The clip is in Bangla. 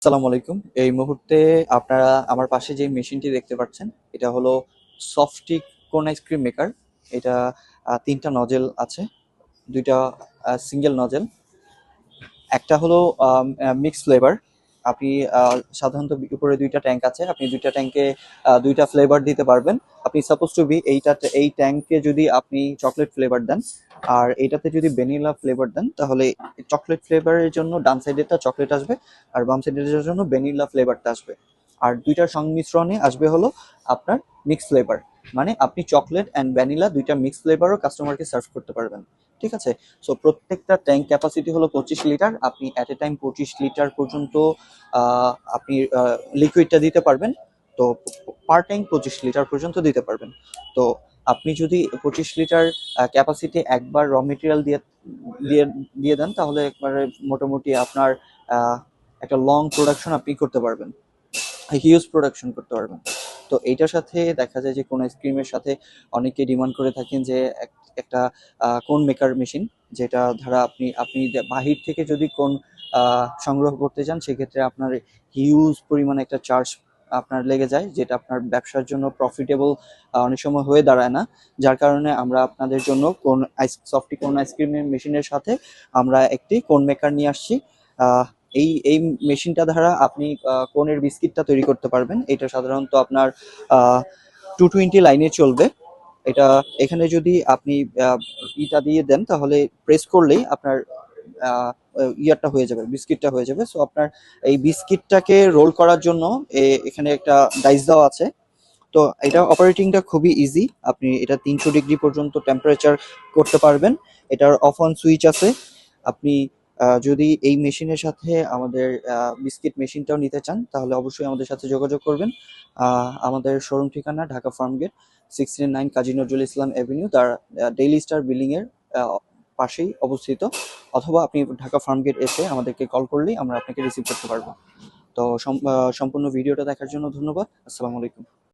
আসসালামু আলাইকুম। এই মুহূর্তে আপনারা আমার পাশে যে মেশিনটি দেখতে পাচ্ছেন, এটা হলো সফটিক কোন আইসক্রিম মেকার। এটা ৩টা নজেল আছে, ২টা সিঙ্গেল নজেল। একটা হলো মিক্স ফ্লেভার। আপনি সাধারণত উপরে ২টা ট্যাঙ্ক আছে, আপনি ২টা ট্যাঙ্কে ২টা ফ্লেভার দিতে পারবেন। আপনি সাপোজ টু বি এই ট্যাঙ্কে যদি আপনি চকলেট ফ্লেভার দেন আর এইটাতে যদি ভ্যানিলা ফ্লেভার দেন, তাহলে চকলেট ফ্লেভারের জন্য ডান সাইডেরটা চকলেট আসবে আর বাম সাইডের জন্য ভ্যানিলা ফ্লেভারটা আসবে। আর ২টার সংমিশ্রণে আসবে হলো আপনার মিক্স ফ্লেভার। মানে আপনি চকলেট অ্যান্ড ভ্যানিলা ২টা মিক্স ফ্লেভারও কাস্টমারকে সার্ভ করতে পারবেন। ঠিক আছে? সো প্রত্যেকটা ট্যাঙ্ক ক্যাপাসিটি হলো 25 লিটার। আপনি অ্যাট এ টাইম 25 লিটার পর্যন্ত আপনি লিকুইডটা দিতে পারবেন। তো পার ট্যাঙ্ক 25 লিটার পর্যন্ত দিতে পারবেন। তো আপনি যদি 25 লিটার ক্যাপাসিটি একবার র মেটেরিয়াল দিয়ে দিয়ে দেন, তাহলে একবারে মোটামুটি আপনার একটা লং প্রোডাকশন আপনি করতে পারবেন, হিউজ প্রোডাকশন করতে পারবেন। তো এইটার সাথে দেখা যায় যে কোন আইসক্রিমের সাথে অনেকে ডিমান্ড করে থাকেন যে একটা কোন মেকার মেশিন, যেটা ধারা আপনি আপনি বাহির থেকে যদি কোন সংগ্রহ করতে চান, সেক্ষেত্রে আপনার হিউজ পরিমাণে একটা চার্জ আপনার লেগে যায়, যেটা আপনার ব্যবসার জন্য প্রফিটেবল অনেক সময় হয়ে দাঁড়ায় না। যার কারণে আমরা আপনাদের জন্য সফটি কোন আইসক্রিমের মেশিনের সাথে আমরা একটি কোন মেকার নিয়ে আসছি। এই মেশিনটা দ্বারা আপনি কোনের বিস্কিটটা তৈরি করতে পারবেন। এটা সাধারণত আপনার 220 লাইনে চলবে। এটা এখানে যদি আপনি ইটা দিয়ে দেন, তাহলে প্রেস করলেই আপনার ইয়ারটা হয়ে যাবে, বিস্কিটটা হয়ে যাবে। সো আপনার এই বিস্কিটটাকে রোল করার জন্য এখানে একটা ডাইস দেওয়া আছে। তো এটা অপারেটিংটা খুবই ইজি। আপনি এটা 300 ডিগ্রি পর্যন্ত টেম্পারেচার করতে পারবেন। এটার অফ অন সুইচ আছে। আপনি যদি এই মেশিনের সাথে আমাদের বিস্কিট মেশিনটাও নিতে চান, তাহলে অবশ্যই আমাদের সাথে যোগাযোগ করবেন। আমাদের শোরুম ঠিকানা ঢাকা ফার্মগেট 69 কাজী নজরুল ইসলাম এভিনিউ, তার ডেইলি স্টার বিল্ডিং এর পাশেই অবস্থিত। অথবা আপনি ঢাকা ফার্মগেট এসে আমাদেরকে কল করলেই আমরা আপনাকে রিসিভ করতে পারবো। তো সম্পূর্ণ ভিডিওটা দেখার জন্য ধন্যবাদ। আসসালামু আলাইকুম।